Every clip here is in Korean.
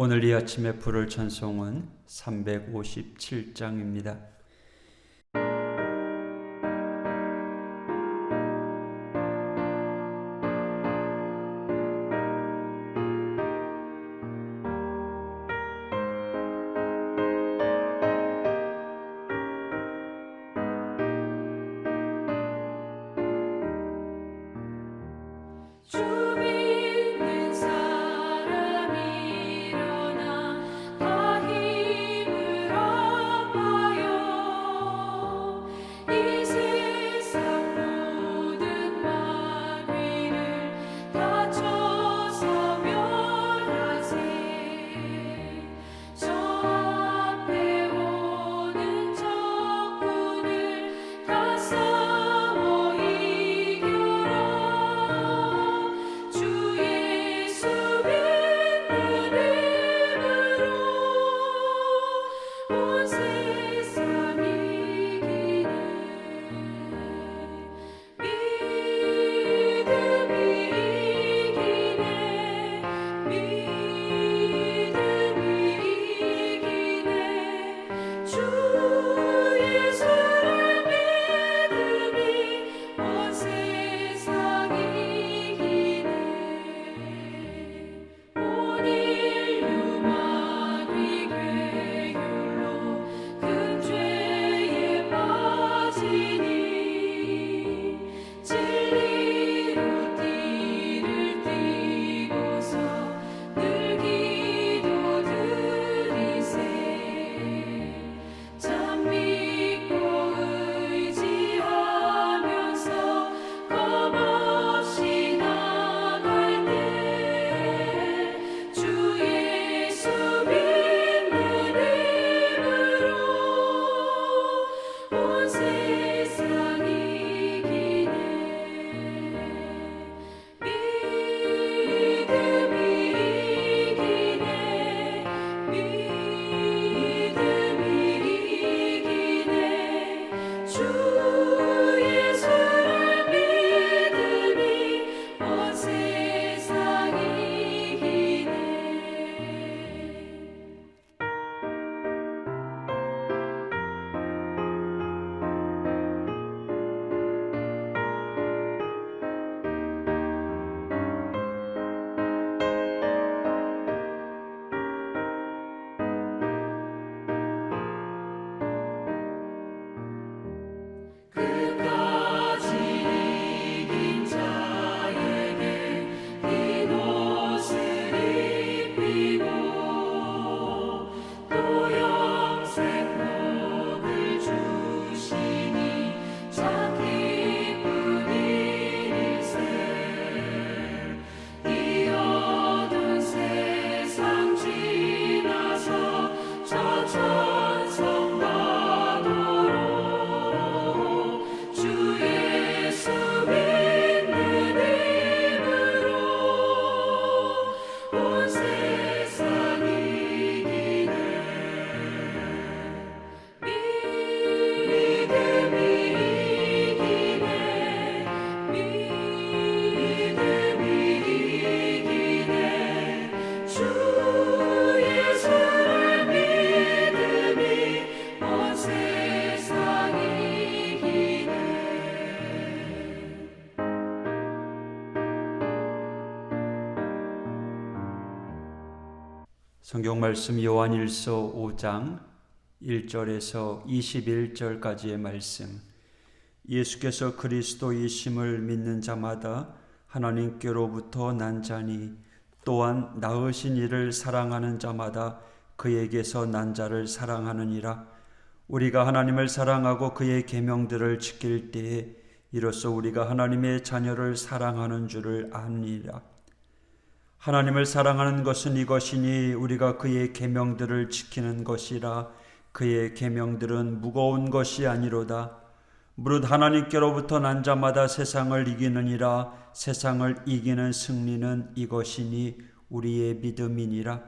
오늘 이 아침에 부를 찬송은 357장입니다. 성경 말씀 요한일서 5장 1절에서 21절까지의 말씀. 예수께서 그리스도이심을 믿는 자마다 하나님께로부터 난 자니 또한 낳으신 이를 사랑하는 자마다 그에게서 난 자를 사랑하느니라. 우리가 하나님을 사랑하고 그의 계명들을 지킬 때에 이로써 우리가 하나님의 자녀를 사랑하는 줄을 아느니라. 하나님을 사랑하는 것은 이것이니 우리가 그의 계명들을 지키는 것이라. 그의 계명들은 무거운 것이 아니로다. 무릇 하나님께로부터 난 자마다 세상을 이기느니라. 세상을 이기는 승리는 이것이니 우리의 믿음이니라.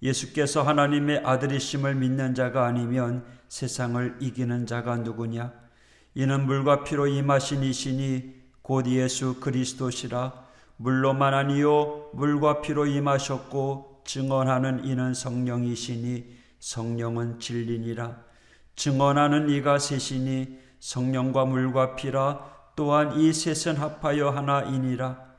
예수께서 하나님의 아들이심을 믿는 자가 아니면 세상을 이기는 자가 누구냐? 이는 물과 피로 임하신 이시니 곧 예수 그리스도시라. 물로만 아니요 물과 피로 임하셨고 증언하는 이는 성령이시니 성령은 진리니라. 증언하는 이가 셋이니 성령과 물과 피라. 또한 이 셋은 합하여 하나이니라.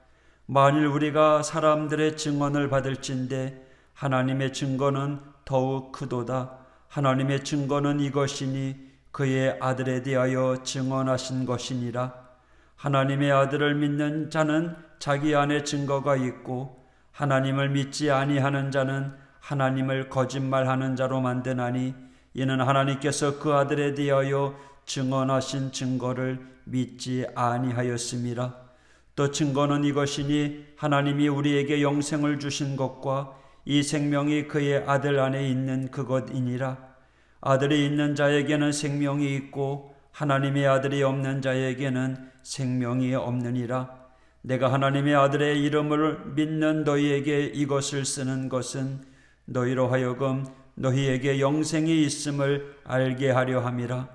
만일 우리가 사람들의 증언을 받을진대 하나님의 증거는 더욱 크도다. 하나님의 증거는 이것이니 그의 아들에 대하여 증언하신 것이니라. 하나님의 아들을 믿는 자는 자기 안에 증거가 있고 하나님을 믿지 아니하는 자는 하나님을 거짓말하는 자로 만드나니 이는 하나님께서 그 아들에 대하여 증언하신 증거를 믿지 아니하였음이라. 또 증거는 이것이니 하나님이 우리에게 영생을 주신 것과 이 생명이 그의 아들 안에 있는 그것이니라. 아들이 있는 자에게는 생명이 있고 하나님의 아들이 없는 자에게는 생명이 없느니라. 내가 하나님의 아들의 이름을 믿는 너희에게 이것을 쓰는 것은 너희로 하여금 너희에게 영생이 있음을 알게 하려 함이라.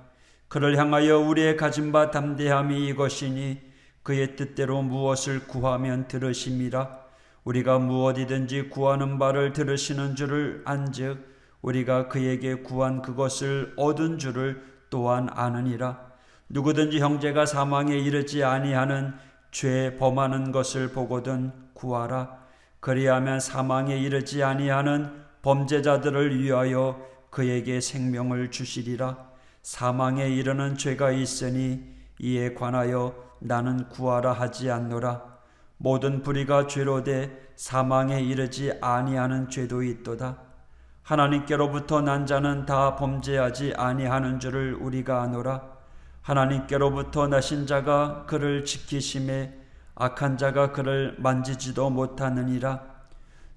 그를 향하여 우리의 가진 바 담대함이 이것이니 그의 뜻대로 무엇을 구하면 들으심이라. 우리가 무엇이든지 구하는 바를 들으시는 줄을 안즉 우리가 그에게 구한 그것을 얻은 줄을 또한 아느니라. 누구든지 형제가 사망에 이르지 아니하는 죄 범하는 것을 보거든 구하라. 그리하면 사망에 이르지 아니하는 범죄자들을 위하여 그에게 생명을 주시리라. 사망에 이르는 죄가 있으니 이에 관하여 나는 구하라 하지 않노라. 모든 불의가 죄로되 사망에 이르지 아니하는 죄도 있도다. 하나님께로부터 난 자는 다 범죄하지 아니하는 줄을 우리가 아노라. 하나님께로부터 나신 자가 그를 지키심에 악한 자가 그를 만지지도 못하느니라.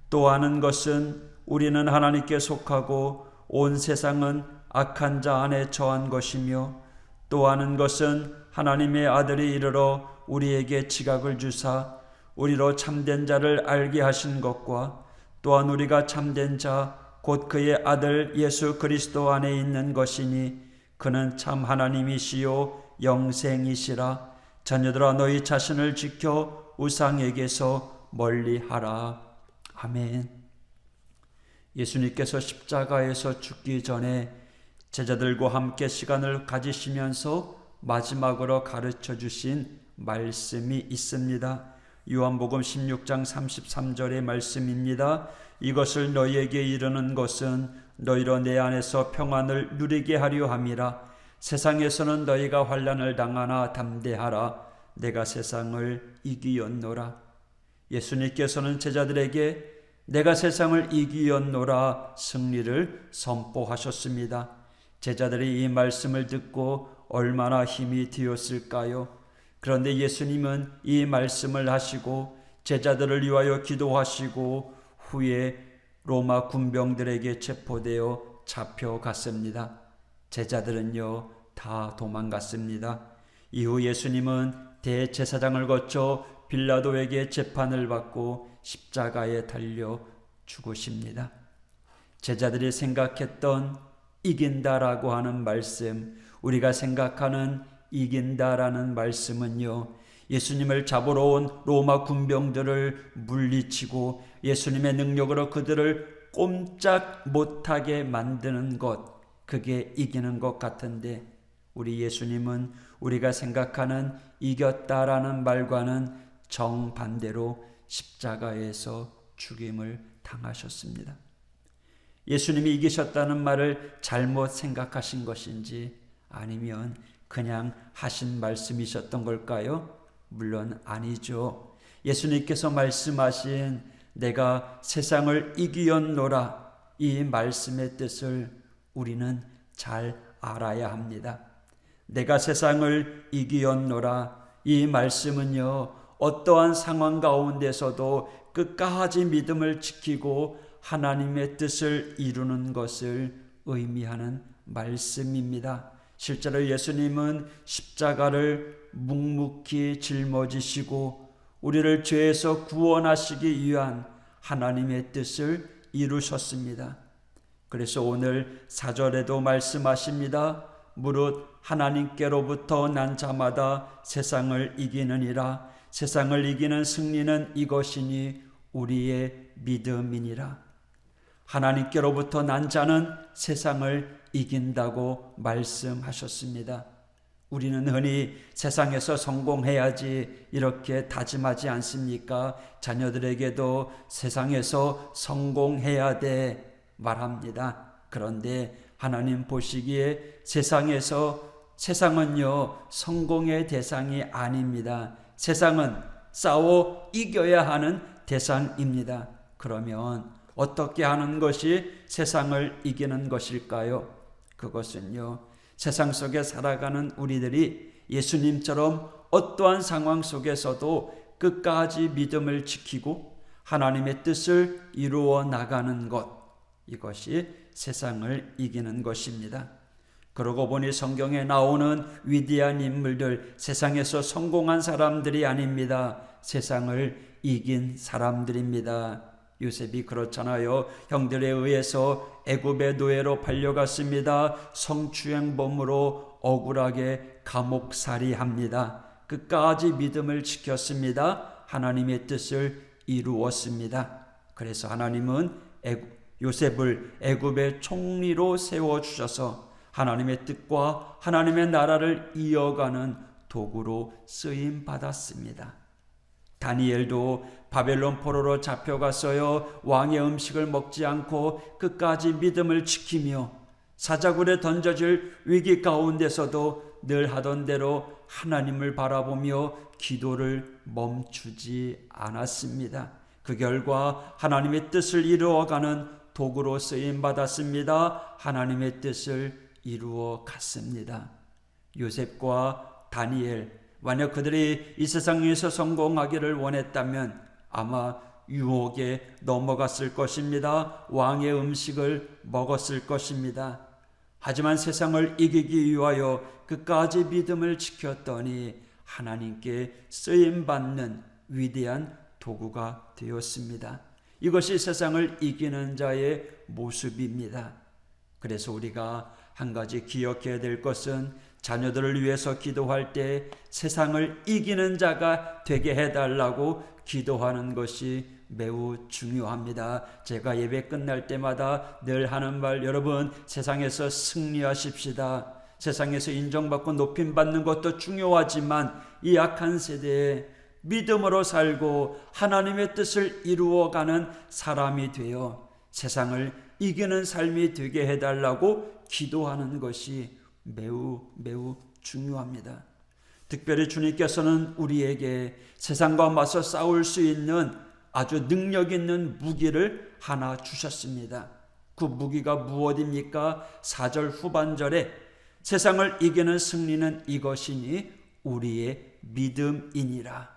또 아는 것은 우리는 하나님께 속하고 온 세상은 악한 자 안에 처한 것이며 또 아는 것은 하나님의 아들이 이르러 우리에게 지각을 주사 우리로 참된 자를 알게 하신 것과 또한 우리가 참된 자 곧 그의 아들 예수 그리스도 안에 있는 것이니 그는 참 하나님이시요 영생이시라. 자녀들아 너희 자신을 지켜 우상에게서 멀리하라. 아멘. 예수님께서 십자가에서 죽기 전에 제자들과 함께 시간을 가지시면서 마지막으로 가르쳐 주신 말씀이 있습니다. 요한복음 16장 33절의 말씀입니다. 이것을 너희에게 이르는 것은 너희로 내 안에서 평안을 누리게 하려 함이라. 세상에서는 너희가 환난을 당하나 담대하라. 내가 세상을 이기었노라. 예수님께서는 제자들에게 내가 세상을 이기었노라 승리를 선포하셨습니다. 제자들이 이 말씀을 듣고 얼마나 힘이 되었을까요? 그런데 예수님은 이 말씀을 하시고 제자들을 위하여 기도하시고 후에 로마 군병들에게 체포되어 잡혀갔습니다. 제자들은요 다 도망갔습니다. 이후 예수님은 대제사장을 거쳐 빌라도에게 재판을 받고 십자가에 달려 죽으십니다. 제자들이 생각했던 이긴다라고 하는 말씀, 우리가 생각하는 이긴다라는 말씀은요, 예수님을 잡으러 온 로마 군병들을 물리치고 예수님의 능력으로 그들을 꼼짝 못하게 만드는 것, 그게 이기는 것 같은데 우리 예수님은 우리가 생각하는 이겼다라는 말과는 정반대로 십자가에서 죽임을 당하셨습니다. 예수님이 이기셨다는 말을 잘못 생각하신 것인지 아니면 그냥 하신 말씀이셨던 걸까요? 물론 아니죠. 예수님께서 말씀하신 내가 세상을 이기었노라, 이 말씀의 뜻을 우리는 잘 알아야 합니다. 내가 세상을 이기었노라, 이 말씀은요, 어떠한 상황 가운데서도 끝까지 믿음을 지키고 하나님의 뜻을 이루는 것을 의미하는 말씀입니다. 실제로 예수님은 십자가를 묵묵히 짊어지시고 우리를 죄에서 구원하시기 위한 하나님의 뜻을 이루셨습니다. 그래서 오늘 4절에도 말씀하십니다. 무릇 하나님께로부터 난 자마다 세상을 이기느니라. 세상을 이기는 승리는 이것이니 우리의 믿음이니라. 하나님께로부터 난 자는 세상을 이긴다고 말씀하셨습니다. 우리는 흔히 세상에서 성공해야지 이렇게 다짐하지 않습니까? 자녀들에게도 세상에서 성공해야 돼 말합니다. 그런데 하나님 보시기에 세상은요, 성공의 대상이 아닙니다. 세상은 싸워 이겨야 하는 대상입니다. 그러면 어떻게 하는 것이 세상을 이기는 것일까요? 그것은요, 세상 속에 살아가는 우리들이 예수님처럼 어떠한 상황 속에서도 끝까지 믿음을 지키고 하나님의 뜻을 이루어 나가는 것, 이것이 세상을 이기는 것입니다. 그러고 보니 성경에 나오는 위대한 인물들, 세상에서 성공한 사람들이 아닙니다. 세상을 이긴 사람들입니다. 요셉이 그렇잖아요. 형들에 의해서 애굽의 노예로 팔려갔습니다. 성추행범으로 억울하게 감옥살이합니다. 끝까지 믿음을 지켰습니다. 하나님의 뜻을 이루었습니다. 그래서 하나님은 요셉을 애굽의 총리로 세워주셔서 하나님의 뜻과 하나님의 나라를 이어가는 도구로 쓰임받았습니다. 다니엘도 바벨론 포로로 잡혀갔어요. 왕의 음식을 먹지 않고 끝까지 믿음을 지키며 사자굴에 던져질 위기 가운데서도 늘 하던 대로 하나님을 바라보며 기도를 멈추지 않았습니다. 그 결과 하나님의 뜻을 이루어가는 도구로 쓰임받았습니다. 하나님의 뜻을 이루어 갔습니다. 요셉과 다니엘, 만약 그들이 이 세상에서 성공하기를 원했다면 아마 유혹에 넘어갔을 것입니다. 왕의 음식을 먹었을 것입니다. 하지만 세상을 이기기 위하여 끝까지 믿음을 지켰더니 하나님께 쓰임받는 위대한 도구가 되었습니다. 이것이 세상을 이기는 자의 모습입니다. 그래서 우리가 한 가지 기억해야 될 것은 자녀들을 위해서 기도할 때 세상을 이기는 자가 되게 해달라고 기도하는 것이 매우 중요합니다. 제가 예배 끝날 때마다 늘 하는 말, 여러분 세상에서 승리하십시다. 세상에서 인정받고 높임받는 것도 중요하지만 이 악한 세대에 믿음으로 살고 하나님의 뜻을 이루어가는 사람이 되어 세상을 이기는 삶이 되게 해달라고 기도하는 것이 매우 중요합니다. 특별히 주님께서는 우리에게 세상과 맞서 싸울 수 있는 아주 능력 있는 무기를 하나 주셨습니다. 그 무기가 무엇입니까? 4절 후반절에 세상을 이기는 승리는 이것이니 우리의 믿음이니라.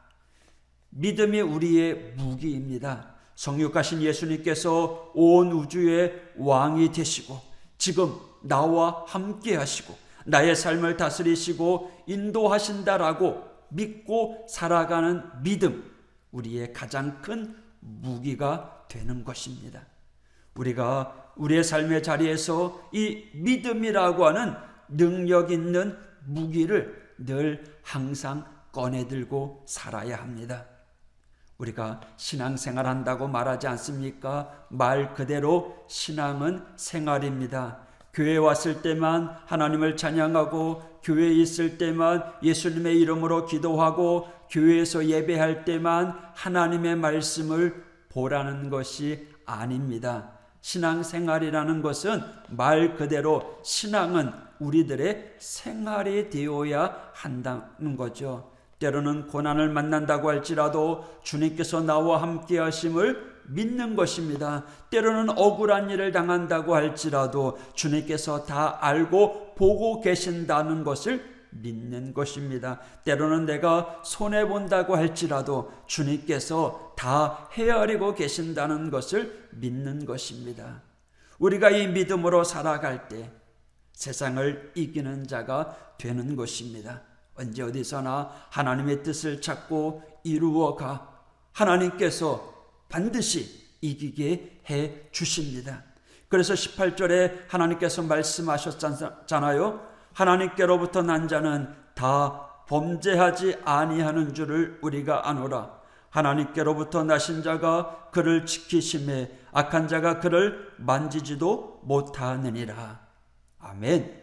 믿음이 우리의 무기입니다. 성육하신 예수님께서 온 우주의 왕이 되시고 지금 나와 함께 하시고 나의 삶을 다스리시고 인도하신다라고 믿고 살아가는 믿음, 우리의 가장 큰 무기가 되는 것입니다. 우리가 우리의 삶의 자리에서 이 믿음이라고 하는 능력 있는 무기를 늘 항상 꺼내들고 살아야 합니다. 우리가 신앙생활 한다고 말하지 않습니까? 말 그대로 신앙은 생활입니다. 교회에 왔을 때만 하나님을 찬양하고 교회에 있을 때만 예수님의 이름으로 기도하고 교회에서 예배할 때만 하나님의 말씀을 보라는 것이 아닙니다. 신앙생활이라는 것은 말 그대로 신앙은 우리들의 생활이 되어야 한다는 거죠. 때로는 고난을 만난다고 할지라도 주님께서 나와 함께 하심을 믿는 것입니다. 때로는 억울한 일을 당한다고 할지라도 주님께서 다 알고 보고 계신다는 것을 믿는 것입니다. 때로는 내가 손해본다고 할지라도 주님께서 다 헤아리고 계신다는 것을 믿는 것입니다. 우리가 이 믿음으로 살아갈 때 세상을 이기는 자가 되는 것입니다. 언제 어디서나 하나님의 뜻을 찾고 이루어가 하나님께서 반드시 이기게 해 주십니다. 그래서 18절에 하나님께서 말씀하셨잖아요. 하나님께로부터 난 자는 다 범죄하지 아니하는 줄을 우리가 아노라. 하나님께로부터 나신 자가 그를 지키심에 악한 자가 그를 만지지도 못하느니라. 아멘.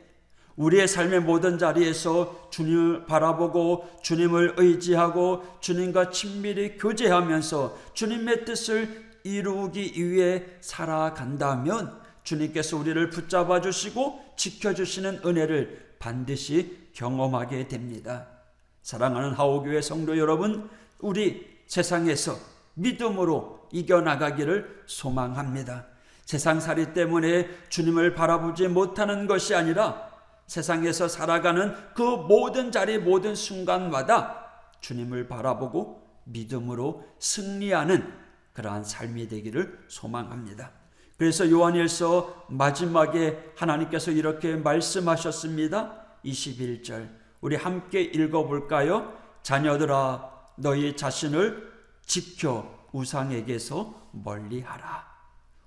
우리의 삶의 모든 자리에서 주님을 바라보고 주님을 의지하고 주님과 친밀히 교제하면서 주님의 뜻을 이루기 위해 살아간다면 주님께서 우리를 붙잡아 주시고 지켜주시는 은혜를 반드시 경험하게 됩니다. 사랑하는 하오교회 성도 여러분, 우리 세상에서 믿음으로 이겨나가기를 소망합니다. 세상살이 때문에 주님을 바라보지 못하는 것이 아니라 세상에서 살아가는 그 모든 자리 모든 순간마다 주님을 바라보고 믿음으로 승리하는 그러한 삶이 되기를 소망합니다. 그래서 요한일서 마지막에 하나님께서 이렇게 말씀하셨습니다. 21절 우리 함께 읽어볼까요? 자녀들아 너희 자신을 지켜 우상에게서 멀리하라.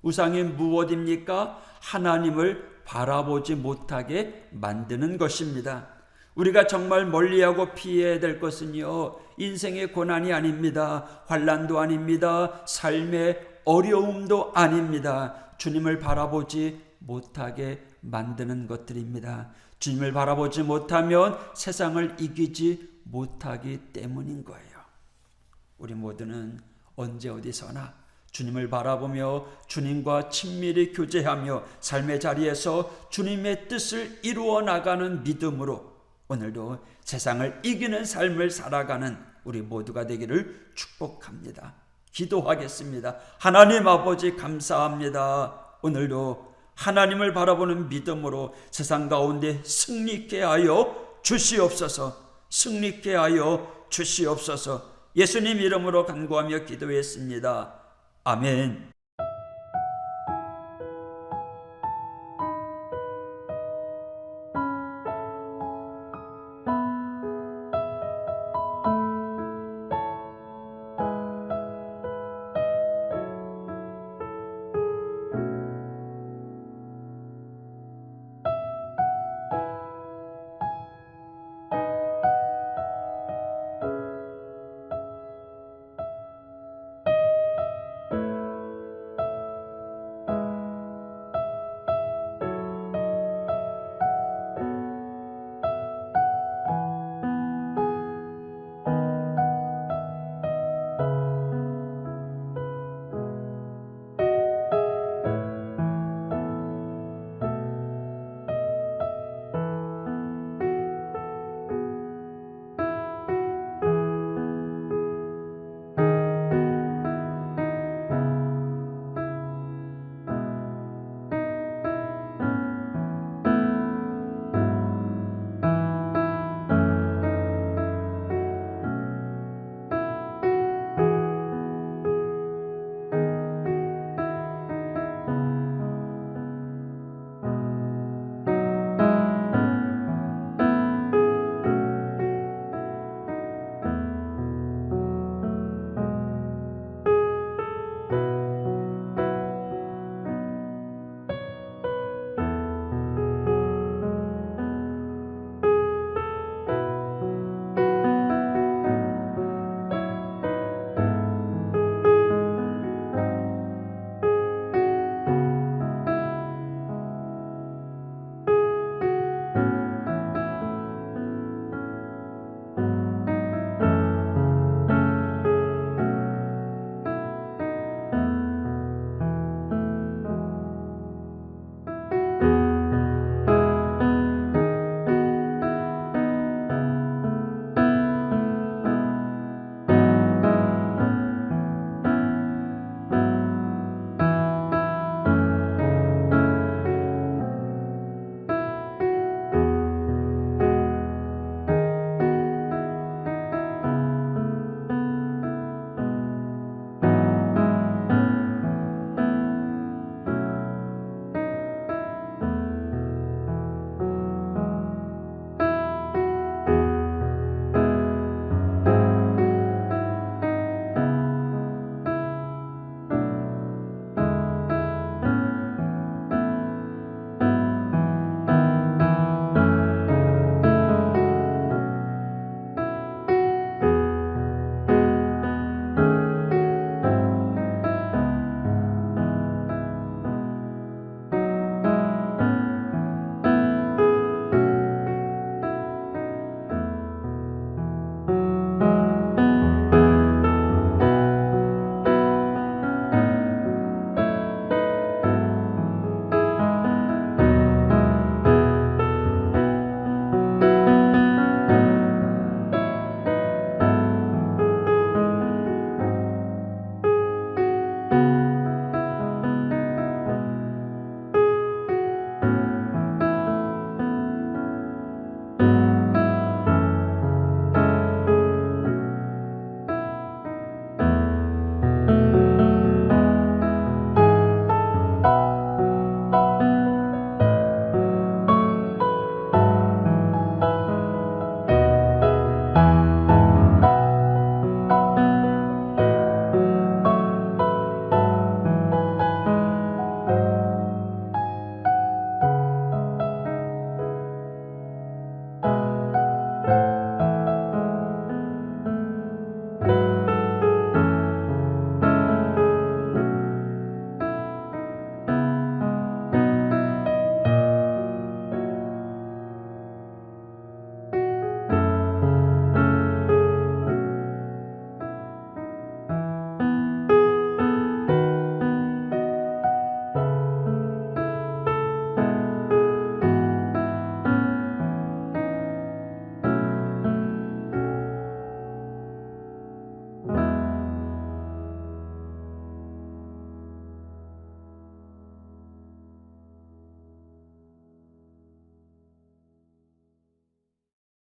우상이 무엇입니까? 하나님을 바라보지 못하게 만드는 것입니다. 우리가 정말 멀리하고 피해야 될 것은요, 인생의 고난이 아닙니다. 환난도 아닙니다. 삶의 어려움도 아닙니다. 주님을 바라보지 못하게 만드는 것들입니다. 주님을 바라보지 못하면 세상을 이기지 못하기 때문인 거예요. 우리 모두는 언제 어디서나 주님을 바라보며 주님과 친밀히 교제하며 삶의 자리에서 주님의 뜻을 이루어 나가는 믿음으로 오늘도 세상을 이기는 삶을 살아가는 우리 모두가 되기를 축복합니다. 기도하겠습니다. 하나님 아버지 감사합니다. 오늘도 하나님을 바라보는 믿음으로 세상 가운데 승리케 하여 주시옵소서. 승리케 하여 주시옵소서. 예수님 이름으로 간구하며 기도했습니다. 아멘.